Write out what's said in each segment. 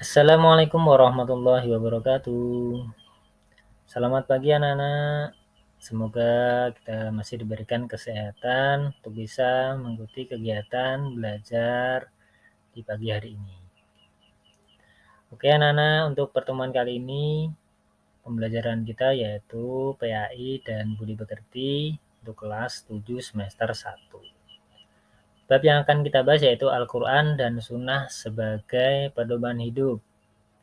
Assalamualaikum warahmatullahi wabarakatuh. Selamat pagi anak-anak. Semoga kita masih diberikan kesehatan untuk bisa mengikuti kegiatan belajar di pagi hari ini. Oke anak-anak, untuk pertemuan kali ini pembelajaran kita yaitu PAI dan Budi Pekerti untuk kelas 7 semester 1. Bab yang akan kita bahas yaitu Al-Quran dan Sunnah sebagai pedoman hidup.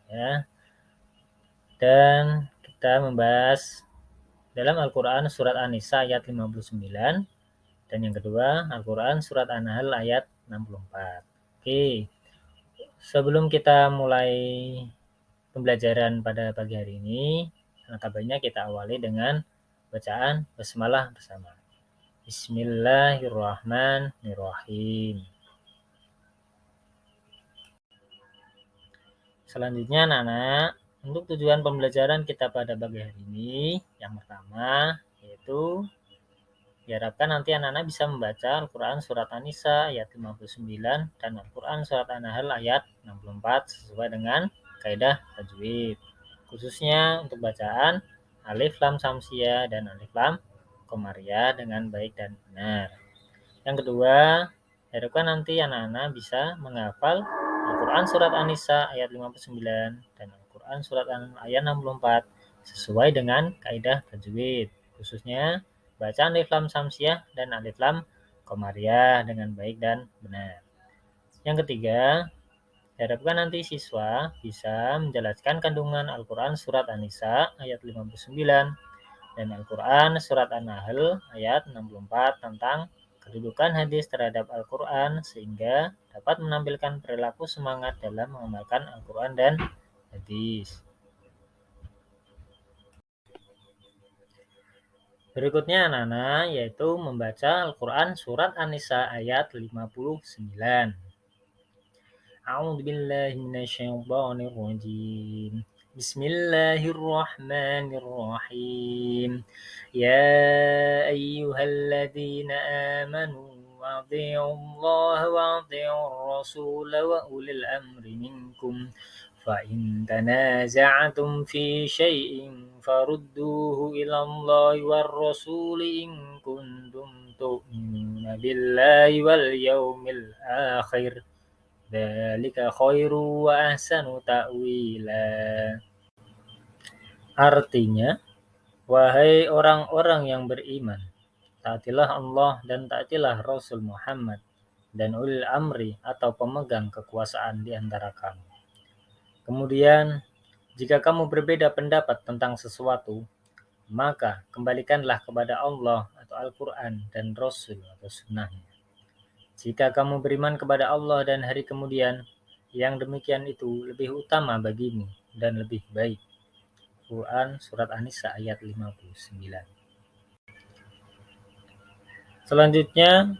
Ya. Dan kita membahas dalam Al-Quran surat An-Nisa ayat 59 dan yang kedua Al-Quran surat An-Nahl ayat 64. Oke, sebelum kita mulai pembelajaran pada pagi hari ini, alangkah baiknya kita awali dengan bacaan basmalah bersama. Bismillahirrahmanirrahim. Selanjutnya anak-anak, untuk tujuan pembelajaran kita pada pagi hari ini, yang pertama yaitu diharapkan nanti anak-anak bisa membaca Al-Quran Surat An-Nisa ayat 59 dan Al-Quran Surat An-Nahl ayat 64 sesuai dengan kaidah tajwid. Khususnya untuk bacaan Alif Lam Samsiah dan Alif Lam Komariah dengan baik dan benar. Yang kedua, diharapkan nanti anak-anak bisa menghafal Al-Quran Surat An-Nisa ayat 59 dan Al-Quran Surat An-Nahl ayat 64 sesuai dengan kaidah tajwid. Khususnya bacaan Alif Lam Samsiah dan Alif Lam Komariah dengan baik dan benar. Yang ketiga, diharapkan nanti siswa bisa menjelaskan kandungan Al-Quran Surat An-Nisa ayat 59 dan Al-Quran Surat An-Nahl ayat 64 tentang kedudukan hadis terhadap Al-Quran sehingga dapat menampilkan perilaku semangat dalam mengamalkan Al-Quran dan hadis. Berikutnya anak-anak yaitu membaca Al-Quran Surat An-Nisa ayat 59. A'udzubillahi minasyaitonirrajim. Bismillahirrahmanirrahim. Ya ayyuhalladzina amanu wa'ati'ullaha wa'ati'ur rasula wa ulil amri minkum. فإن تنازعتم في شيء فردوه إلى الله والرسول إن كنتم تؤمنون بالله واليوم الآخر ذلك خير وأحسن تأويلا. Artinya, wahai orang-orang yang beriman, taatilah Allah dan taatilah Rasul Muhammad dan ulil amri atau pemegang kekuasaan di antara kamu. Kemudian, jika kamu berbeda pendapat tentang sesuatu, maka kembalikanlah kepada Allah atau Al-Quran dan Rasul atau Sunnahnya. Jika kamu beriman kepada Allah dan hari kemudian, yang demikian itu lebih utama bagimu dan lebih baik. Quran Surat An-Nisa ayat 59. Selanjutnya,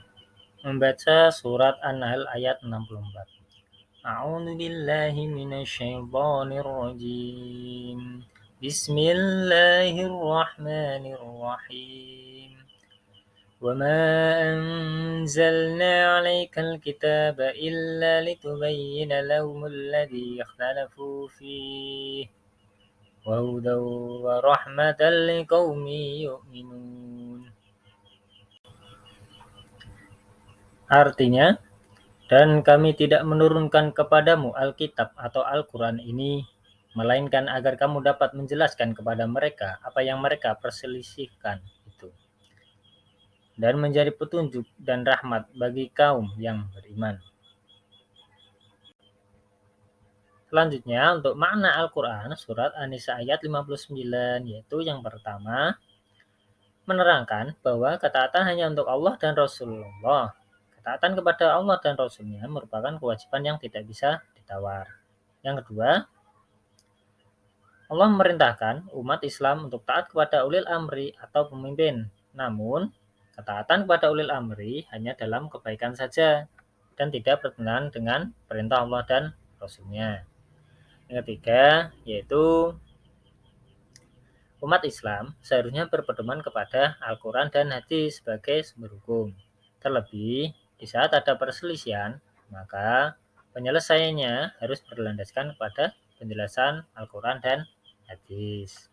membaca Surat An-Nahl ayat 64. A'udzu billahi minasyaitonir rajim. Bismillahirrahmanirrahim. وما أنزلنا عليك الكتاب إلا لتبين لهم الذي اختلفوا فيه وهدى ورحمة لقوم يؤمنون. Artinya, dan kami tidak menurunkan kepadamu Alkitab atau Al-Quran ini, melainkan agar kamu dapat menjelaskan kepada mereka apa yang mereka perselisihkan itu, dan menjadi petunjuk dan rahmat bagi kaum yang beriman. Selanjutnya, untuk makna Al-Quran, surat An-Nisa ayat 59, yaitu yang pertama, menerangkan bahwa ketaatan hanya untuk Allah dan Rasulullah. Ketaatan kepada Allah dan Rasulnya merupakan kewajiban yang tidak bisa ditawar. Yang kedua, Allah memerintahkan umat Islam untuk taat kepada ulil amri atau pemimpin. Namun, ketaatan kepada ulil amri hanya dalam kebaikan saja dan tidak bertentangan dengan perintah Allah dan Rasulnya. Yang ketiga, yaitu umat Islam seharusnya berpedoman kepada Al-Quran dan hadis sebagai sumber hukum. Terlebih, di saat ada perselisihan, maka penyelesaiannya harus berlandaskan pada penjelasan Al-Quran dan hadis.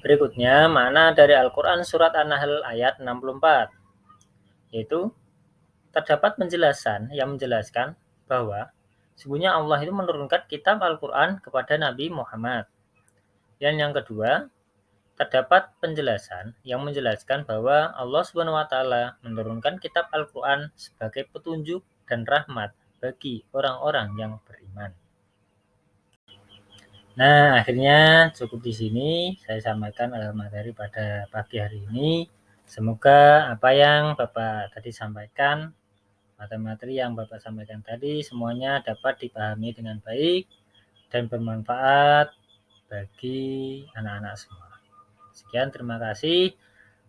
Berikutnya, makna dari Al-Quran surat An-Nahl ayat 64, yaitu terdapat penjelasan yang menjelaskan bahwa sesungguhnya Allah itu menurunkan kitab Al-Quran kepada Nabi Muhammad. Dan yang kedua, terdapat penjelasan yang menjelaskan bahwa Allah Subhanahu wa taala menurunkan kitab Al-Quran sebagai petunjuk dan rahmat bagi orang-orang yang beriman. Nah, akhirnya cukup di sini saya sampaikan materi pada pagi hari ini. Semoga apa yang Bapak tadi sampaikan, materi yang Bapak sampaikan tadi semuanya dapat dipahami dengan baik dan bermanfaat bagi anak-anak semua. Sekian, terima kasih.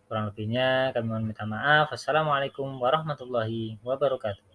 Kurang lebihnya kami mohon minta maaf. Wassalamualaikum warahmatullahi wabarakatuh.